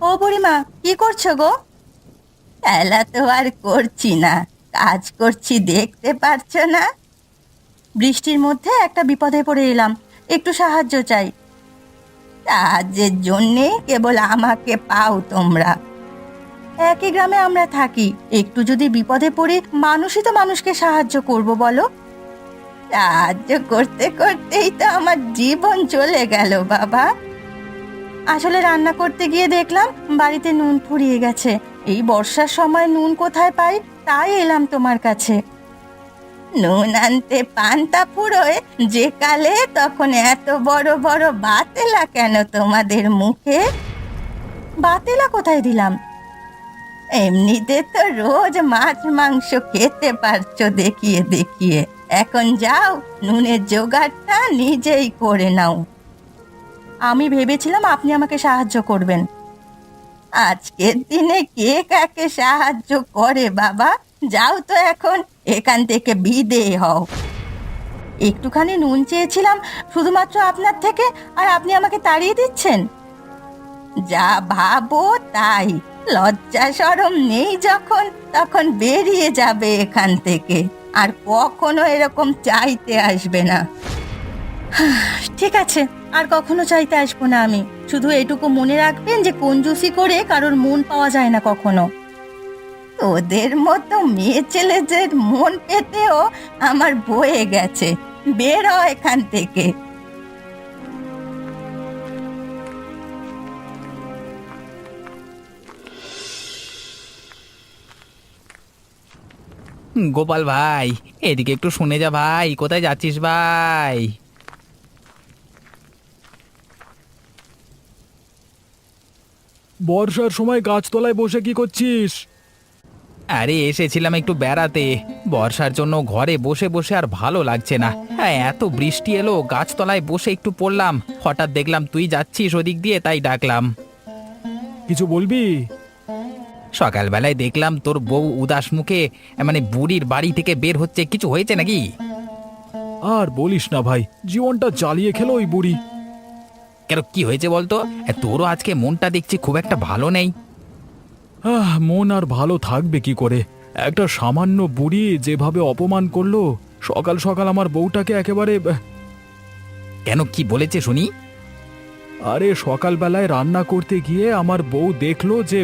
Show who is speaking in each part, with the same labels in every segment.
Speaker 1: ও বুড়িমা, কি করছো গো? খেলা তো আর করছি না, কাজ করছি, দেখতে পারছো না? বৃষ্টির মধ্যে একটা বিপদে পড়ে এলাম, একটু সাহায্য চাই। সাহায্যের জন্যে কেবল আমাকে পাও তোমরা? একই গ্রামে আমরা থাকি, একটু যদি বিপদে পড়ি মানুষই তো মানুষকে সাহায্য করব বলো। সাহায্য করতে করতেই তো আমার জীবন চলে গেল বাবা। আসলে রান্না করতে গিয়ে দেখলাম বাড়িতে নুন ফুরিয়ে গেছে। এই বর্ষার সময় নুন কোথায় পাই, তাই এলাম তোমার কাছে। নুন আনতে পান্তা ফুরোয় যে কালে, তখন এত বড় বড় বাতেলা কেন তোমাদের মুখে? বাতেলা কোথায় দিলাম? এমনিতে তো রোজ মাছ মাংস খেতে পারছো দেখিয়ে দেখিয়ে। এখন যাও, নুনের জোগাড়টা নিজেই করে নাও। আমি ভেবেছিলাম আপনি আমাকে সাহায্য করবেন। আজকের দিনে কে কাকে সাহায্য করে বাবা? যাও তো এখন এখান থেকে বিদেয় হও। একটুখানি নুন চেয়েছিলাম শুধুমাত্র আপনার থেকে, আর আপনি আমাকে তাড়িয়ে দিচ্ছেন। যা ভাবো তাই। লজ্জা শরম নেই যখন, তখন বেরিয়ে যাবে এখান থেকে, আর কখনো এরকম চাইতে আসবে না। ঠিক আছে, আর কখনো চাইতে আসবো না আমি। শুধু এটুকু মনে রাখবেন যে কঞ্জুসি করে কারোর মন পাওয়া যায় না কখনো। ওদের মতো মেয়ে ছেলেদের মন পেতেও আমার বয়ে গেছে। বের হ এখান থেকে।
Speaker 2: গোপাল ভাই, এদিকে একটু শুনে যা ভাই, কোথায় যাচ্ছিস ভাই?
Speaker 3: বর্ষার সময় গাছতলায় বসে কি করছিস?
Speaker 2: আরে এসেছিলাম একটু বেড়াতে। বর্ষার জন্য ঘরে বসে বসে আর ভালো লাগছে না। হ্যাঁ, এত বৃষ্টি এলো, গাছতলায় বসে একটু পড়লাম, হঠাৎ দেখলাম তুই যাচ্ছিস ওদিক দিয়ে, তাই ডাকলাম।
Speaker 3: কিছু বলবি?
Speaker 2: সকালবেলায় দেখলাম তোর বউ উদাস মুখে, মানে বুড়ির বাড়ি থেকে বের হচ্ছে, কিছু হয়েছে নাকি?
Speaker 3: আর বলিস না ভাই, জীবনটা জ্বালিয়ে খেলো ওই বুড়ি।
Speaker 2: কেন, কি হয়েছে বলতো? তোরও আজকে মনটা দেখছি খুব একটা ভালো নেই।
Speaker 3: মন আর ভালো থাকবে কি করে? একটা সামান্য বুড়ি যেভাবে অপমান করলো, সকাল সকাল আমার বউটাকে একেবারে
Speaker 2: কেন, কি বলেছে শুনি?
Speaker 3: আরে সকালবেলায় রান্না করতে গিয়ে আমার বউ দেখলো যে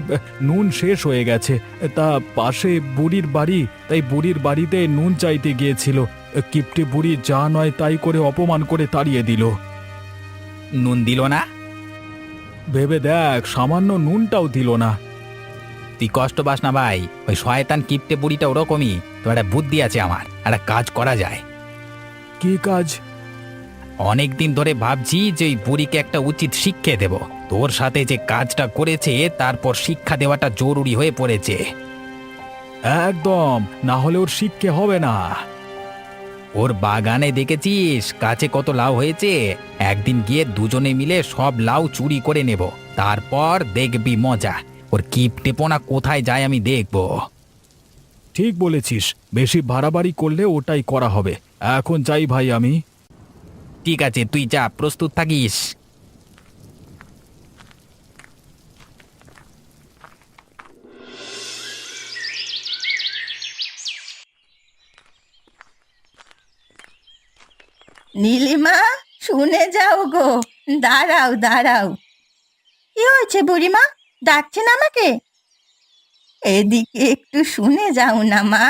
Speaker 3: নুন শেষ হয়ে গেছে। তা পাশে বুড়ির বাড়ি, তাই বুড়ির বাড়িতে নুন চাইতে গিয়েছিল। কিপটে বুড়ি যা নয় তাই করে অপমান করে তাড়িয়ে দিল।
Speaker 2: নুন দিল না?
Speaker 3: ভেবে দেখ, সামান্য নুনটাও দিল না।
Speaker 2: তুই কষ্ট পাস না ভাই, ওই শয়তান কিপটে বুড়িটা ওরকমই। তো একটা বুদ্ধি আছে আমার, একটা কাজ করা যায়।
Speaker 3: কি কাজ?
Speaker 2: অনেক দিন ধরে ভাবছি যে ওই বুড়িকে একটা উচিত শিক্ষা দেব। তোর সাথে যে কাজটা করেছে তারপর শিক্ষা দেওয়াটা জরুরি হয়ে পড়েছে।
Speaker 3: একদম, না হলে ওর শিক্ষে হবে না।
Speaker 2: ওর বাগানে দেখেছিস গাছে কত লাউ হয়েছে? একদিন গিয়ে দুজনে মিলে সব লাউ চুরি করে নেব, তারপর দেখবি মজা। ওর কিপটেপনা কোথায় যায় আমি দেখব।
Speaker 3: ঠিক বলেছিস, বেশি বাড়াবাড়ি করলে ওটাই করা হবে। এখন যাই ভাই আমি।
Speaker 2: ঠিক আছে, তুই যা, প্রস্তুত থাকিস।
Speaker 1: নীলিমা, শুনে যাও গো। দাঁড়াও দাঁড়াও। কি হয়েছে বুড়িমা, ডাকছেন আমাকে? এদিকে একটু শুনে যাও না মা।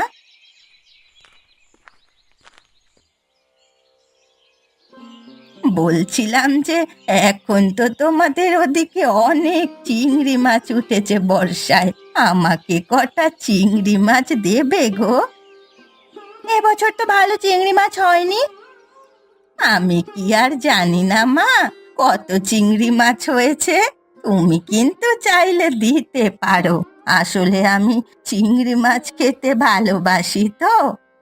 Speaker 1: বলছিলাম যে এখন তো তোমাদের ওদিকে অনেক চিংড়ি মাছ উঠেছে বর্ষায়। আমাকে কটা চিংড়ি মাছ দেবে গো? এবছর তো ভালো চিংড়ি মাছ হয়নি। আমি কি আর জানি না মা কত চিংড়ি মাছ হয়েছে? তুমি কিন্তু চাইলে দিতে পারো। আসলে আমি চিংড়ি মাছ খেতে ভালোবাসি তো।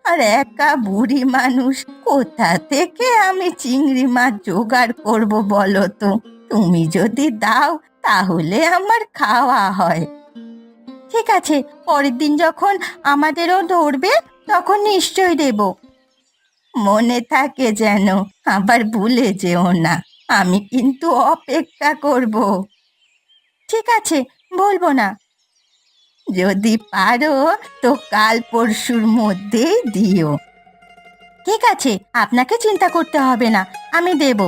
Speaker 1: আর একা বুড়ি মানুষ, কোথা থেকে আমি চিংড়ি মাছ জোগাড় করব বলো তো? তুমি যদি দাও তাহলে আমার খাওয়া হয়। ঠিক আছে, পরের দিন যখন আমাদেরও ধরবে তখন নিশ্চয় দেব। মনে থাকে যেন, আবার ভুলে যেও না। আমি কিন্তু অপেক্ষা করব। ঠিক আছে, বলবো না। যদি পারো তো কাল পরশুর মধ্যেই দিও। ঠিক আছে, আপনাকে চিন্তা করতে হবে না, আমি দেব।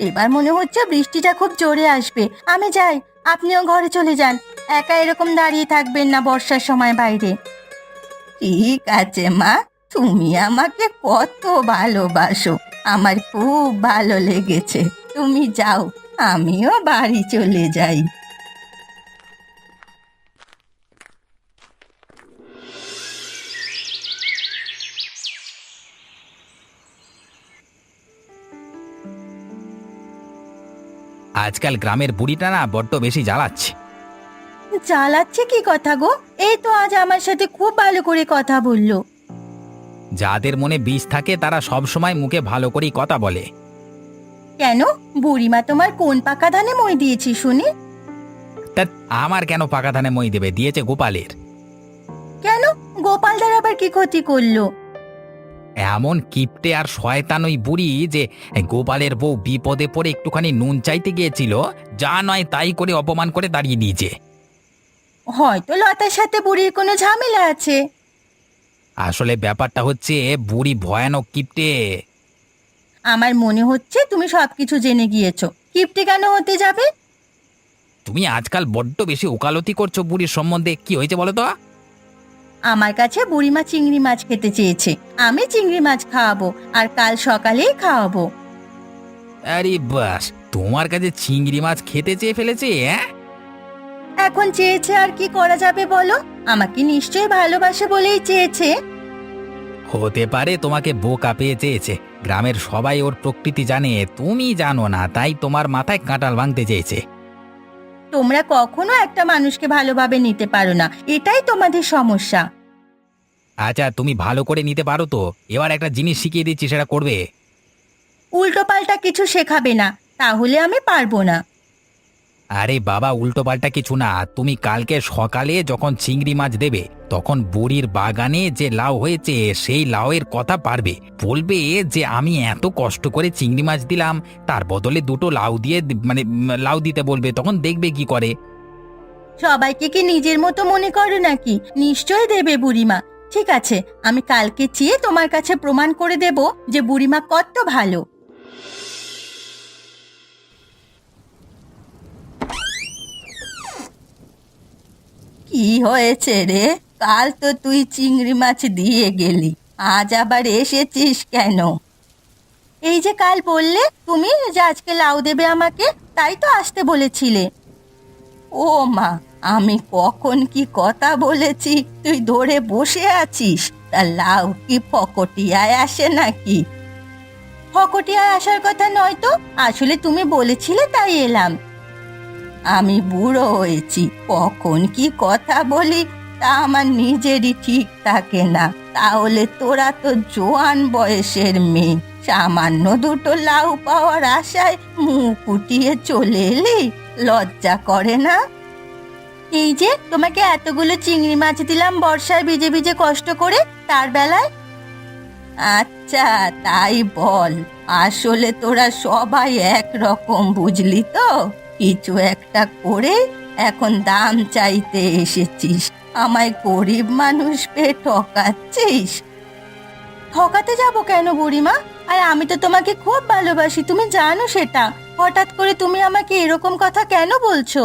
Speaker 1: এবার মনে হচ্ছে বৃষ্টিটা খুব জোরে আসবে, আমি যাই। আপনিও ঘরে চলে যান, একা এরকম দাঁড়িয়ে থাকবেন না বর্ষার সময় বাইরে। ঠিক আছে মা, তুমি আমাকে কত ভালোবাসো, আমার খুব ভালো লেগেছে। তুমি যাও, আমিও বাড়ি চলে যাই।
Speaker 2: আজকাল গ্রামের বুড়িটা না বড্ড বেশি জ্বালাচ্ছে।
Speaker 1: জ্বালাচ্ছে কি কথা গো? এই তো আজ আমার সাথে খুব ভালো করে কথা বললো।
Speaker 2: যাদের মনে বিষ থাকে তারা সব সময় মুখে ভালো করেই কথা বলে।
Speaker 1: কেন, বুড়িমা তোমার কোন পাকা ধানে মই দিয়েছি শুনি?
Speaker 2: তা আমার কেন পাকা ধানে মই দেবে, দিয়েছে গোপালের।
Speaker 1: কেন, গোপালদার আবার কি ক্ষতি করলো?
Speaker 2: এমন কিপটে আর শয়তান ওই বুড়ি যে গোপালের বউ বিপদে পড়ে একটুখানি নুন চাইতে গিয়েছিল, যা নয় তাই করে অপমান করে দাঁড়িয়ে দিয়েছে।
Speaker 1: হয়তো লতার সাথে বুড়ির কোনো ঝামেলা আছে।
Speaker 2: আসলে ব্যাপারটা হচ্ছে বুড়ি ভয়ানক কিপটে।
Speaker 1: আমার মনে হচ্ছে তুমি সবকিছু জেনে গিয়েছো। কিপ্টে কেন হতে যাবে?
Speaker 2: তুমি আজকাল বড্ড বেশি ওকালতি করছো বুড়ির সম্বন্ধে। কি হয়েছে বলো তো?
Speaker 1: আমার কাছে বুড়িমা চিংড়ি মাছ খেতে চেয়েছে, আমি চিংড়ি মাছ খাওয়াবো, আর কাল সকালেই খাওয়াবো।
Speaker 2: আরে বাস, তোমার কাছে চিংড়ি মাছ খেতে চেয়ে ফেলেছে? হ্যাঁ,
Speaker 1: এখন চেয়েছে আর কি করা যাবে বলো? আমাকে নিশ্চয়ই ভালোবাসে বলেই চেয়েছে।
Speaker 2: হতে পারে তোমাকে বোকা পেয়ে চেয়েছে। গ্রামের সবাই ওর প্রকৃতি জানে, তুমি জানো না, তাই তোমার মাথায় কাঁঠাল ভাঙতে চেয়েছে।
Speaker 1: তোমরা কখনো একটা মানুষকে ভালোভাবে নিতে পারো না, এটাই তোমাদের সমস্যা।
Speaker 2: আচ্ছা, তুমি ভালো করে নিতে পারো তো। এবার একটা জিনিস শিখিয়ে দিচ্ছি, সেটা করবে।
Speaker 1: উল্টো পাল্টা কিছু শেখাবে না, তাহলে আমি পারবো না।
Speaker 2: আরে বাবা, উল্টো পাল্টা কিছু না। তুমি কালকে সকালে যখন চিংড়ি মাছ দেবে, তখন বুড়ির বাগানে যে লাউ হয়েছে সেই লাউয়ের কথা পারবে। বলবে যে আমি এত কষ্ট করে চিংড়ি মাছ দিলাম, তার বদলে দুটো লাউ দিয়ে লাউ দিতে বলবে, তখন দেখবে কি করে।
Speaker 1: সবাইকে কি নিজের মতো মনে করো নাকি? নিশ্চয়ই দেবে বুড়িমা। ঠিক আছে, আমি কালকে চেয়ে তোমার কাছে প্রমাণ করে দেব যে বুড়িমা কত ভালো। কি হয়েছে রে? কাল তো তুই চিংড়ি মাছ দিয়ে গেলি, আজ আবার এসেছিস কেন? এই যে কাল বললে তুমি যে আজকে লাউ দেবে আমাকে, তাই তো আসতে বলেছিলে। ও মা, আমি কখন কি কথা বলেছি তুই ধরে বসে আছিস? তা লাউ কি ফকটিয়ায় আসে নাকি? ফকটিয়ায় আসার কথা নয় তো, আসলে তুমি বলেছিলে তাই এলাম। আমি বুড়ো হয়েছি, কখন কি কথা বলি তা আমার নিজেরই ঠিক থাকে না। তাহলে তোরা তো জোয়ান বয়সের মেয়ে, সামান্য দুটো লাউ পাওয়ার আশায় মুখ উঠিয়ে চলে এলি, লজ্জা করে না? এই যে তোমাকে এতগুলো চিংড়ি মাছ দিলাম বর্ষায় ভিজে ভিজে কষ্ট করে, তার বেলায়? আচ্ছা তাই বল, আসলে তোরা সবাই একরকম বুঝলি তো? কিছু একটা করে এখন দাম চাইতে এসেছিস, আমায় গরিব মানুষ পেয়ে ঠকাচ্ছিস। ঠকাতে যাব কেন বুড়িমা? আর আমি তো তোমাকে খুব ভালোবাসি, তুমি জানো সেটা। হঠাৎ করে তুমি আমাকে এরকম কথা কেন বলছো?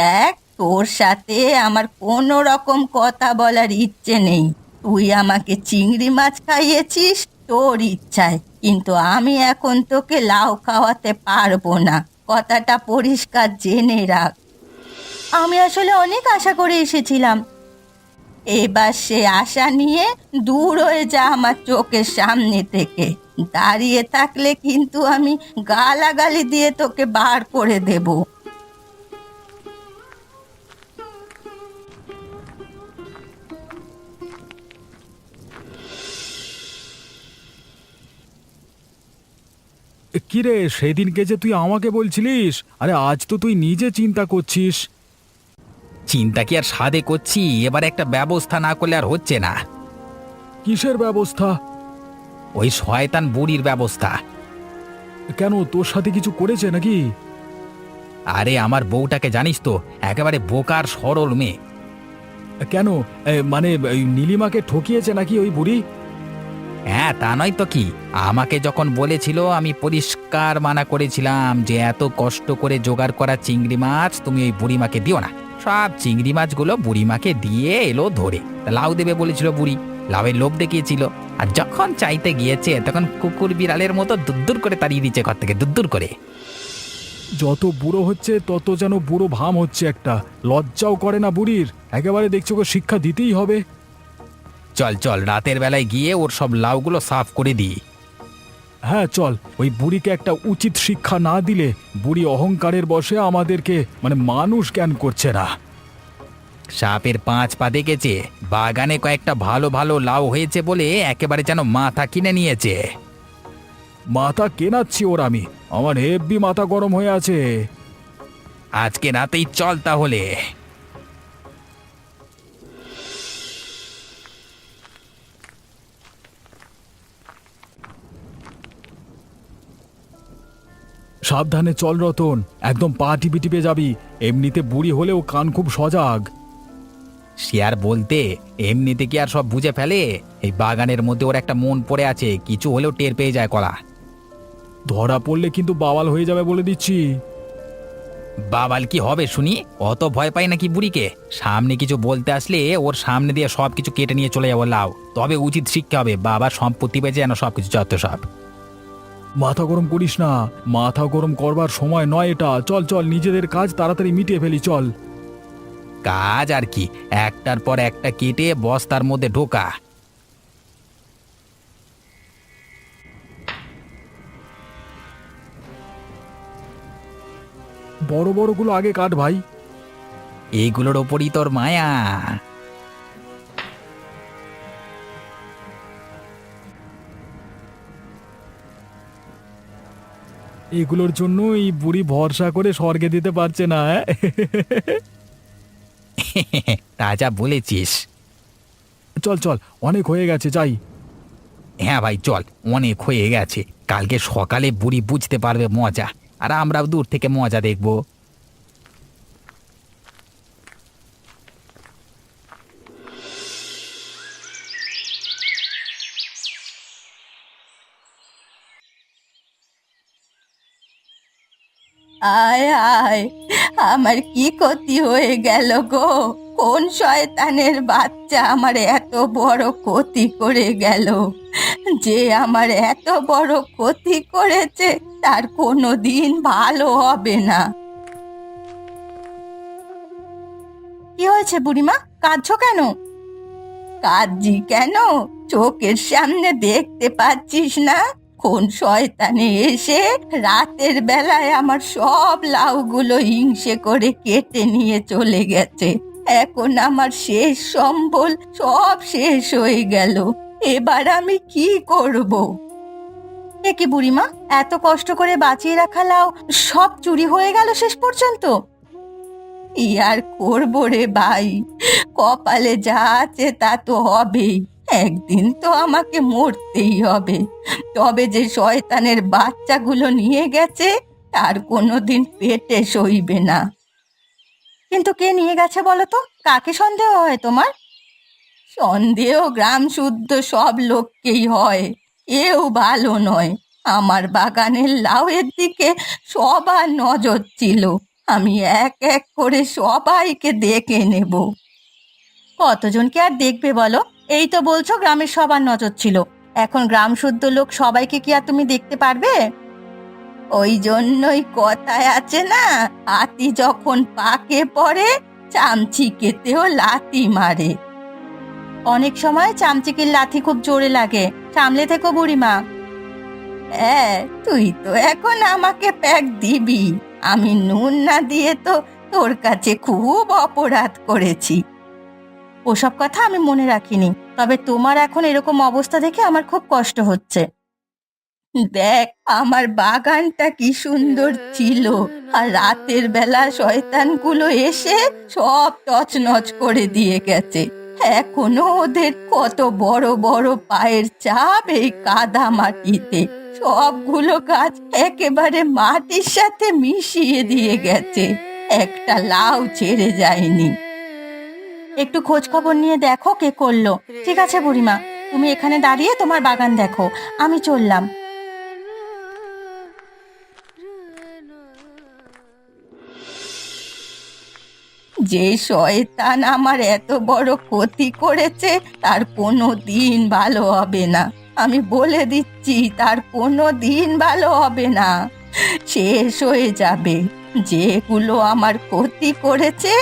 Speaker 1: দেখ, তোর সাথে আমার কোনো রকম কথা বলার ইচ্ছে নেই। তুই আমাকে চিংড়ি মাছ খাইয়েছিস তোর ইচ্ছায়, কিন্তু আমি এখন তোকে লাউ খাওয়াতে পারবো না, কথাটা পরিষ্কার জেনে রাখ। আমি আসলে অনেক আশা করে এসেছিলাম, এবার সে আশা নিয়ে দূর হয়ে যা আমার চোখের সামনে থেকে। দাঁড়িয়ে থাকলে কিন্তু আমি গালাগালি দিয়ে তোকে বার করে দেবো।
Speaker 3: কিরে, সেদিনকে যে তুই আমাকে বলছিলিস, আরে আজ তো তুই নিজে চিন্তা করছিস।
Speaker 2: চিন্তা কি আর সাধে করছি, এবার একটা ব্যবস্থা না করলে আর হচ্ছে না।
Speaker 3: কিসের ব্যবস্থা?
Speaker 2: ওই শয়তান বুড়ির ব্যবস্থা।
Speaker 3: কেন, তোর সাথে কিছু করেছে নাকি?
Speaker 2: আরে আমার বউটাকে জানিস তো, একেবারে বোকার সরল মেয়ে।
Speaker 3: কেন? মানে এই নীলিমাকে ঠকিয়েছে নাকি ওই বুড়ি?
Speaker 2: হ্যাঁ, তা নয় তো কি। আমাকে যখন বলেছিল আমি পরিষ্কার মানা করেছিলাম যে এত কষ্ট করে জোগাড় করা চিংড়ি মাছ তুমি ওই বুড়িমাকে দিও না। সব চিংড়ি মাছগুলো বুড়িমাকে দিয়ে এলো ধরে। তা লাউ দেবে বলেছিল বুড়ি, লাউয়ের লোভ দেখিয়েছিল। আর যখন চাইতে গিয়েছে তখন কুকুর বিড়ালের মতো দুদ্দুর করে তাড়িয়ে দিচ্ছে ঘর থেকে, দুদ্দুর করে।
Speaker 3: যত বুড়ো হচ্ছে তত যেন বুড়ো ভাম হচ্ছে একটা। লজ্জাও করে না বুড়ির? একেবারে দেখছি ওকে শিক্ষা দিতেই হবে।
Speaker 2: চল চল, রাতের বেলায় গিয়ে ওর সব লাউগুলো সাফ করে দিই।
Speaker 3: হ্যাঁ চল, ওই বুড়িকে একটা উচিত শিক্ষা না দিলে বুড়ি অহংকারের বশে আমাদেরকে মানে মানুষ জ্ঞান করছে না।
Speaker 2: সাপের 5 পা দেখেছে, বাগানে কয়েকটা ভালো ভালো লাউ হয়েছে বলে একেবারে যেন মাথা কিনে নিয়েছে।
Speaker 3: মাথা কেনাচ্ছি ওর আমি, আমার হেব্বি মাথা গরম হয়ে আছে।
Speaker 2: আজকে রাতেই চল তাহলে।
Speaker 3: সাবধানে চল রতন, একদম পা টিপে টিপে যাবি। এমনিতে বুড়ি হলেও কান খুব সজাগ।
Speaker 2: সে আর বলতে, এমনিতে কি আর সব বুঝে ফেলে? এই বাগানের মধ্যে ওর একটা মন পড়ে আছে, কিছু হলেও টের পেয়ে যায় কলা।
Speaker 3: ধরা পড়লে কিন্তু বাওয়াল হয়ে যাবে বলে দিচ্ছি।
Speaker 2: বাবাল কি হবে শুনি? অত ভয় পাই নাকি বুড়িকে? সামনে কিছু বলতে আসলে ওর সামনে দিয়ে সব কিছু কেটে নিয়ে চলে যাবো লাউ। তবে উচিত শিক্ষা হবে, বাবার সম্পত্তি বেঁচে যেন সব কিছু যত সব।
Speaker 3: মাথা গরম করিস না, মাথা গরম করবার সময় নয় এটা। চল চল, নিজেদের কাজ তাড়াতাড়ি মিটিয়ে ফেলি চল।
Speaker 2: কাজ আর কি, একটার পর একটা কেটে বস্তার মধ্যে ঢোকা।
Speaker 3: বড় বড়গুলো আগে কাট ভাই।
Speaker 2: এইগুলোর ওপরই তোর মায়া।
Speaker 3: এগুলোর জন্য এই বুড়ি ভরসা করে স্বর্গে দিতে পারছে না।
Speaker 2: তা যা বলেছিস।
Speaker 3: চল চল, অনেক হয়ে গেছে, যাই।
Speaker 2: হ্যাঁ ভাই চল, অনেক হয়ে গেছে। কালকে সকালে বুড়ি বুঝতে পারবে মজা, আর আমরাও দূর থেকে মজা দেখব।
Speaker 1: আয় আয়, আমার কি ক্ষতি হয়ে গেল গো? কোন শয়তানের বাচ্চা আমার এত বড় ক্ষতি করে গেল? যে আমার এত বড় ক্ষতি করেছে তার কোনো দিন ভালো হবে না। কি হয়েছে বুড়িমা, কাঁদছো কেন? কাঁদছি কেন? চোখের সামনে দেখতে পাচ্ছিস না কোন শয়তানে এসে রাতের বেলায় আমার সব লাউগুলো হিংসে করে কেটে নিয়ে চলে গেছে। এখন আমার শেষ সম্বল সব শেষ হয়ে গেল। এবার আমি কি করব? এ কি বুড়িমা, এত কষ্ট করে বাঁচিয়ে রাখা লাউ সব চুরি হয়ে গেল শেষ পর্যন্ত? কি আর করবো রে ভাই, কপালে যা আছে তা তো হবেই। একদিন তো আমাকে মরতেই হবে। তবে যে শয়তানের বাচ্চাগুলো নিয়ে গেছে তার কোনোদিন পেটে সইবে না। কিন্তু কে নিয়ে গেছে বলো তো? কাকে সন্দেহ হয় তোমার? সন্দেহ গ্রাম শুদ্ধ সব লোককেই হয়, কেউ ভালো নয়। আমার বাগানের লাউয়ের দিকে সবার নজর ছিল। আমি এক এক করে সবাইকে দেখে নেব। কতজনকে আর দেখবে বলো? এই তো বলছো গ্রামের সবার নজর ছিল, এখন গ্রাম শুদ্ধ লোক সবাইকে কি আর তুমি দেখতে পারবে? ওই জন্যই কথায় আছে না, হাতি যখন পাকে পড়ে চামচিকেতেও লাথি মারে। অনেক সময় চামচিকের লাথি খুব জোরে লাগে, সামলে থেকো বুড়িমা। হ্যাঁ, তুই তো এখন আমাকে প্যাক দিবি। আমি নুন না দিয়ে তো তোর কাছে খুব অপরাধ করেছি। ওসব কথা আমি মনে রাখিনি, তবে তোমার এখন এরকম অবস্থা দেখে আমার খুব কষ্ট হচ্ছে। দেখ আমার বাগানটা কি সুন্দর ছিল, আর রাতের বেলা শয়তানগুলো এসে সব তছনছ করে দিয়ে গেছে। এখনো ওদের কত বড় বড় পায়ের ছাপ এই কাদা মাটিতে। সবগুলো গাছ একেবারে মাটির সাথে মিশিয়ে দিয়ে গেছে, একটা লাউ ছেড়ে যায়নি। একটু খোঁজ খবর নিয়ে দেখো কে করলো। ঠিক আছে বুড়িমা, তুমি এখানে দাঁড়িয়ে তোমার বাগান দেখো, আমি চললাম। যে শয়তান আমার এত বড় ক্ষতি করেছে তার কোনো দিন ভালো হবে না, আমি বলে দিচ্ছি, তার কোনো দিন ভালো হবে না, শেষ হয়ে যাবে। যেগুলো আমার ক্ষতি করেছে,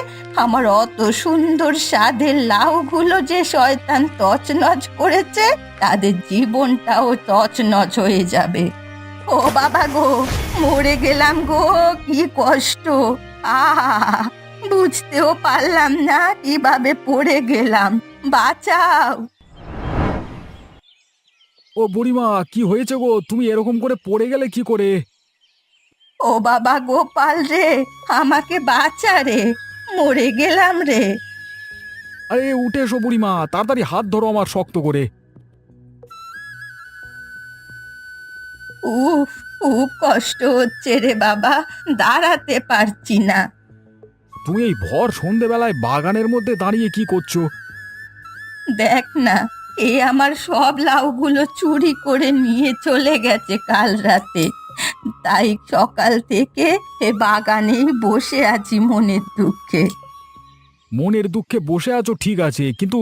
Speaker 1: আমার অত সুন্দর স্বাদের লাউগুলো যে শয়তান তছনছ করেছে, তাদের জীবনটাও তছনছ হয়ে যাবে। ও বাবা গো, মরে গেলাম গো, কি কষ্ট! আহা, বুঝতেও পারলাম না কিভাবে পড়ে গেলাম, বাঁচাও!
Speaker 3: ও বুড়িমা, কি হয়েছে গো? তুমি এরকম করে পড়ে গেলে কি করে?
Speaker 1: ও বাবা গোপাল রে, আমাকে বাঁচা রে, মরে গেলাম রে।
Speaker 3: আরে উঠে এসো বুড়িমা, তাড়াতাড়ি হাত ধরো আমার শক্ত করে।
Speaker 1: উফ, খুব কষ্ট হচ্ছে রে বাবা, দাঁড়াতে পারছি না।
Speaker 3: তুমি এই ভর সন্ধেবেলায় বাগানের মধ্যে দাঁড়িয়ে কি করছো?
Speaker 1: দেখ না, এ আমার সব লাউগুলো চুরি করে নিয়ে চলে গেছে কাল রাতে, তাই সকাল থেকে এ বাগানেই বসে আছি মনের দুঃখে।
Speaker 3: মনের দুঃখে বসে আছো ঠিক আছে, কিন্তু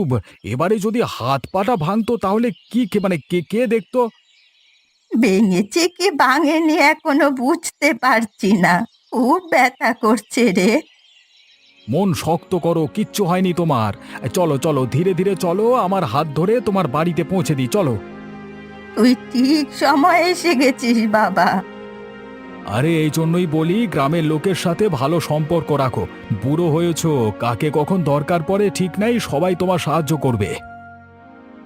Speaker 3: এবারে যদি হাত পাটা ভাঙতো তাহলে কি মানে কে কে দেখতো?
Speaker 1: ভেঙেছে কি ভাঙেনি এখনো বুঝতে পারছি না, খুব ব্যথা করছে রে।
Speaker 3: মন শক্ত করো, কিচ্ছু হয়নি তোমার। চলো চলো, ধীরে ধীরে চলো, আমার হাত ধরে তোমার বাড়িতে পৌঁছে দিই, চলো।
Speaker 1: তুই ঠিক সময় এসে গেছিস বাবা।
Speaker 3: আরে এই জন্যই বলি, গ্রামের লোকের সাথে ভালো সম্পর্ক রাখো। বুড়ো হয়েছো, কাকে কখন দরকার পড়ে ঠিক নাই, সবাই তোমার সাহায্য করবে।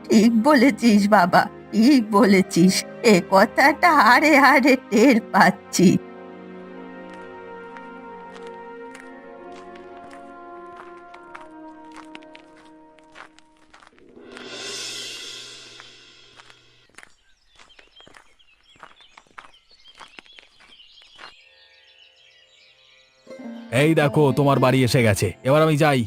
Speaker 1: ঠিক বলেছিস বাবা, ঠিক বলেছিস, এ কথাটা হাড়ে হাড়ে টের পাচ্ছি।
Speaker 3: এই দেখো তোমার বাড়ি এসে গেছে, এবার আমি যাই।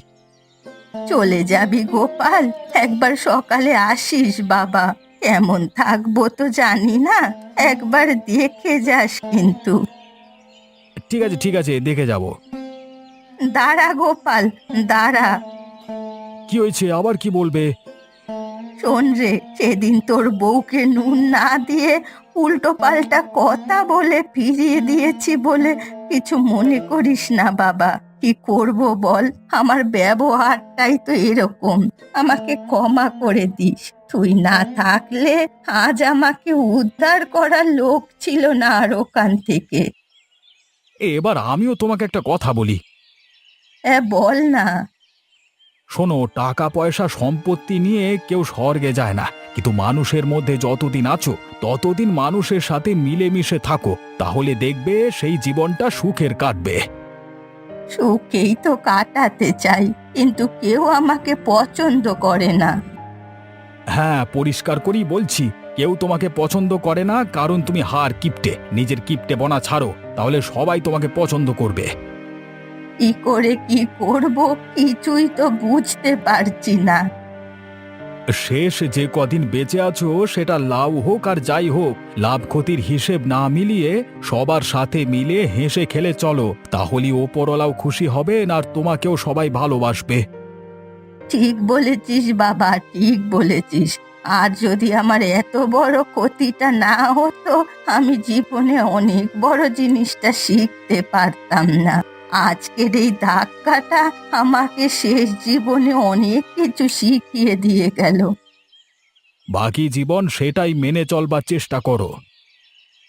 Speaker 1: চলে যাবি গোপাল, একবার সকালে আসিস বাবা, কেমন থাকবো তো জানি না, একবার দেখে যাস কিন্তু।
Speaker 3: ঠিক আছে, দেখে যাব।
Speaker 1: দাঁড়া গোপাল, দাঁড়া।
Speaker 3: কি হয়েছে, আবার কি বলবে?
Speaker 1: শোন রে, সেদিন তোর বউকে নুন না দিয়ে উল্টো পাল্টা কথা বলে ফিরিয়ে দিয়েছি বলে কিছু মনে করিস না বাবা, কি করব বল, আমার ব্যবহারটাই তো এরকম, আমাকে ক্ষমা করে দিস। তুই না থাকলে আজ আমাকে উদ্ধার করার লোক ছিল না আর ওখান থেকে।
Speaker 3: এবার আমিও তোমাকে একটা কথা বলি।
Speaker 1: বল না।
Speaker 3: শোনো, টাকা পয়সা সম্পত্তি নিয়ে কেউ স্বর্গে যায় না, কিন্তু মানুষের মধ্যে যতদিন আছো ততদিন মানুষের সাথে মিলেমিশে থাকো, তাহলে দেখবে সেই জীবনটা সুখের কাটবে।
Speaker 1: সুখেই তো কাটাতে চাই, কিন্তু কেউ আমাকে পছন্দ করে না।
Speaker 3: হ্যাঁ, পরিষ্কার করেই বলছি, কেউ তোমাকে পছন্দ করে না, কারণ তুমি হার কিপটে। নিজের কিপটে বনা ছাড়ো, তাহলে সবাই তোমাকে পছন্দ করবে।
Speaker 1: কি করে কি করব কিছুই তো বুঝতে পারছি না।
Speaker 3: শেষ যে কদিন বেঁচে আছো, সেটা লাভ হোক আর যাই হোক, লাভ ক্ষতির হিসেব না মিলিয়ে সবার সাথে মিলে হেসে খেলে চলো, তাহলেই ওপরওয়ালাও খুশি হবেন আর তোমাকেও সবাই ভালোবাসবে।
Speaker 1: ঠিক বলেছিস বাবা, ঠিক বলেছিস। আর যদি আমার এত বড় ক্ষতিটা না হতো, আমি জীবনে অনেক বড় জিনিসটা শিখতে পারতাম না। আজকের এই ধাক্কাটা আমাকে শেষ জীবনে অনেক কিছু শিখিয়ে দিয়ে গেল।
Speaker 3: বাকি জীবন সেটাই মেনে চলবার চেষ্টা করো।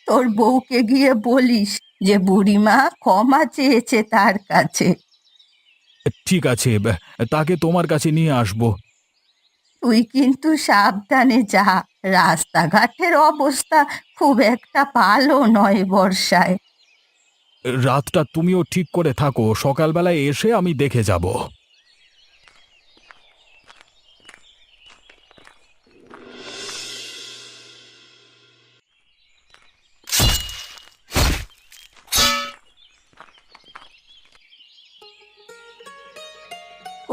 Speaker 1: তোর বউকে গিয়ে বলিস যে বুড়িমা ক্ষমা চেয়েছে তার কাছে।
Speaker 3: ঠিক আছে, তাকে তোমার কাছে নিয়ে আসবো।
Speaker 1: তুই কিন্তু সাবধানে যা, রাস্তাঘাটের অবস্থা খুব একটা ভালো নয় বর্ষায়।
Speaker 3: রাতটা তুমিও ঠিক করে থাকো, সকালবেলায় এসে আমি দেখে যাব।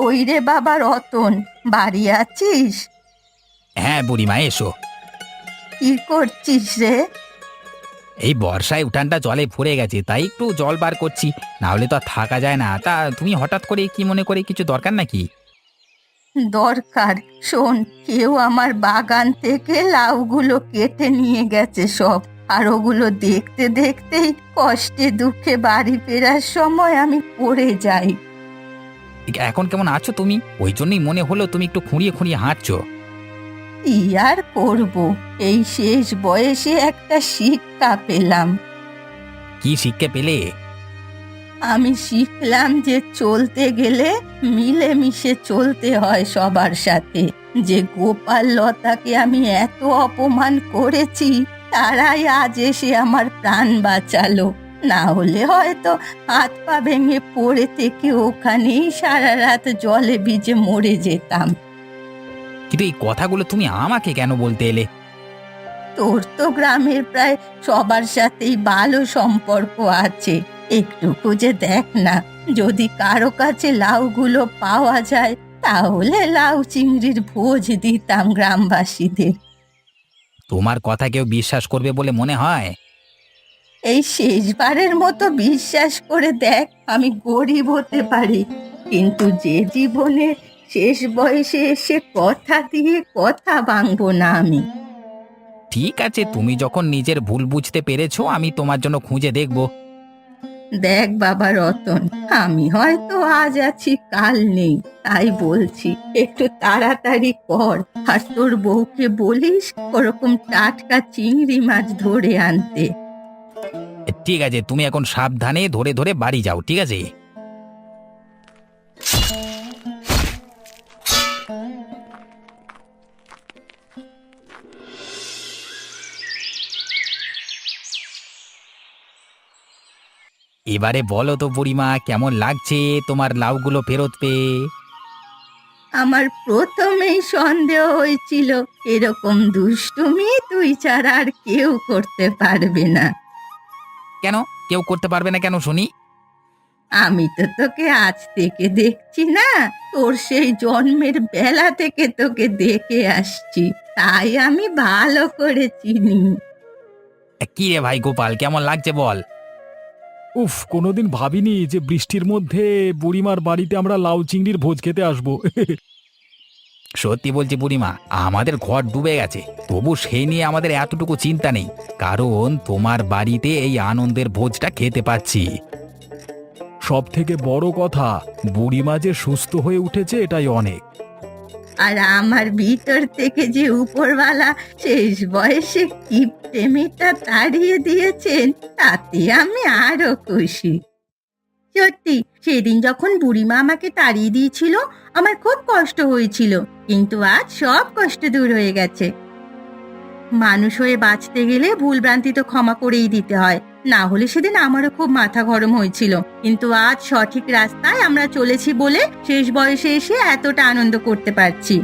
Speaker 1: ওই রে বাবা রতন, বাড়ি আছিস?
Speaker 2: হ্যাঁ বুড়িমা, এসো।
Speaker 1: কি করছিস রে?
Speaker 2: এই বর্ষায় উঠানটা জলে ভরে গেছে, তাই একটু জল বার করছি, না হলে তো আর থাকা যায় না। তা তুমি হঠাৎ করে কি মনে করে, কিছু দরকার নাকি?
Speaker 1: দরকার, শোন, কেউ আমার বাগান থেকে লাউগুলো কেটে নিয়ে গেছে সব। আর ওগুলো দেখতে দেখতেই কষ্টে দুঃখে বাড়ি ফেরার সময় আমি পড়ে যাই।
Speaker 2: এখন কেমন আছো তুমি? ওই জন্যই মনে হলো তুমি একটু খুঁড়িয়ে খুঁড়িয়ে হাঁটছো।
Speaker 1: কি আর করব, এই শেষ বয়সে একটা শিক্ষা পেলাম।
Speaker 2: কি শিক্ষা পেলে?
Speaker 1: আমি শিখলাম যে চলতে গেলে মিলেমিশে চলতে হয় সবার সাথে। যে গোপাল লতাকে আমি এত অপমান করেছি, তারাই আজ এসে আমার প্রাণ বাঁচালো। না হলে হয়তো হাত পা ভেঙে পড়ে থেকে ওখানেই সারা রাত জলে ভিজে মরে যেতাম।
Speaker 2: কিন্তু এই কথাগুলো তুমি আমাকে কেন বলতে এলে?
Speaker 1: তোর তো গ্রামের প্রায় সবার সাথেই ভালো সম্পর্ক আছে, একটু খুঁজে দেখ না। যদি কারো কাছে লাউগুলো পাওয়া যায়, তাহলে লাউ চিংড়ির ভোজ দিতাম গ্রামবাসীদের।
Speaker 2: তোমার কথা কেউ বিশ্বাস করবে বলে মনে হয়?
Speaker 1: এই শেষবারের মতো বিশ্বাস করে দেখ, আমি গরিব হতে পারি, কিন্তু যে জীবনে শেষ বয়সে এসে কথা দিয়ে কথা ভাঙবো না আমি।
Speaker 2: ঠিক আছে, তুমি যখন নিজের ভুল বুঝতে পেরেছো, আমি তোমার জন্য খুঁজে দেখব।
Speaker 1: দেখ বাবা রতন, আমি হয়তো আজ আছি কাল নেই, তাই বলছি একটু তাড়াতাড়ি কর। আর তোর বউকে বলিস ওরকম টাটকা চিংড়ি মাছ ধরে আনতে।
Speaker 2: ঠিক আছে, তুমি এখন সাবধানে ধরে ধরে বাড়ি যাও, ঠিক আছে? এবারে বলো তো বুড়িমা, কেমন লাগছে তোমার লাউগুলো ফেরত পেয়ে?
Speaker 1: আমার প্রথমেই সন্দেহ হয়েছিল এরকম দুষ্টুমি তুই ছাড়া আর কেউ করতে পারবে না।
Speaker 2: কেন কেউ করতে পারবে না কেন শুনি?
Speaker 1: আমি তো তোকে আজ থেকে দেখছি না, তোর সেই জন্মের বেলা থেকে তোকে দেখে আসছি, তাই আমি ভালো করে চিনি।
Speaker 2: কি রে ভাই গোপাল, কেমন লাগছে বল?
Speaker 3: উফ, কোনোদিন ভাবিনি যে বৃষ্টির মধ্যে বুড়িমার বাড়িতে আমরা লাউ চিংড়ির ভোজ খেতে আসবো।
Speaker 2: সত্যি বলছি বুড়িমা, আমাদের ঘর ডুবে গেছে, তবু সেই নিয়ে আমাদের এতটুকু চিন্তা নেই, কারণ তোমার বাড়িতে এই আনন্দের ভোজটা খেতে পাচ্ছি।
Speaker 3: সব থেকে বড় কথা, বুড়িমা যে সুস্থ হয়ে উঠেছে, এটাই অনেক।
Speaker 1: আর আমার ভিতর থেকে যে উপরওয়ালা শেষ বয়সে কি প্রেমিটা তাড়িয়ে দিয়েছেন, তাতে আমি আরো খুশি। সত্যি, সেদিন যখন বুড়িমা আমাকে তাড়িয়ে দিয়েছিল, আমার খুব কষ্ট হয়েছিল, কিন্তু আজ সব কষ্ট দূর হয়ে গেছে। মানুষ হয়ে বাঁচতে গেলে ভুলভ্রান্তি তো ক্ষমা করেই দিতে হয়, না হলে সেদিন আমারও খুব মাথা গরম হয়েছিল, কিন্তু আজ সঠিক রাস্তায় আমরা চলেছি বলে শেষ বয়সে এসে এতটা আনন্দ করতে পারছি।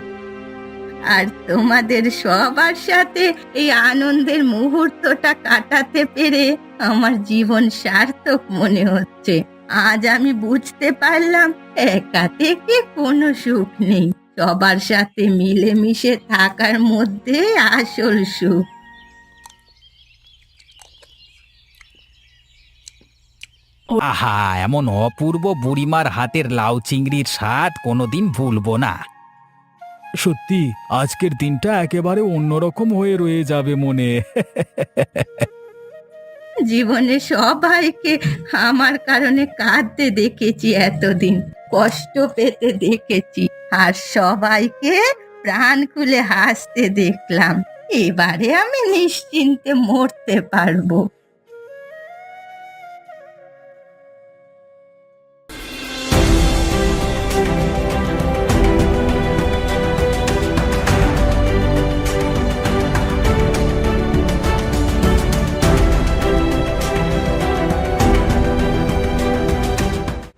Speaker 1: আর তোমাদের সবার সাথে এই আনন্দের মুহূর্তটা কাটাতে পেরে আমার জীবন সার্থক মনে হচ্ছে। আজ আমি বুঝতে পারলাম একা থেকে কোনো সুখ নেই, সবার সাথে মিলেমিশে থাকার মধ্যে আসল সুখ।
Speaker 2: আহা, এমন অপূর্ব বুড়িমার হাতের লাউ চিংড়ির স্বাদ কোনোদিন ভুলবো না।
Speaker 3: সত্যি, আজকের দিনটা একেবারে অন্যরকম হয়ে রয়ে যাবে মনে।
Speaker 1: জীবনে সবাইকে আমার কারণে কাঁদতে দেখেছি, এতদিন কষ্ট পেতে দেখেছি, আর সবাইকে প্রাণ খুলে হাসতে দেখলাম। এবারে আমি নিশ্চিন্তে মরতে পারবো।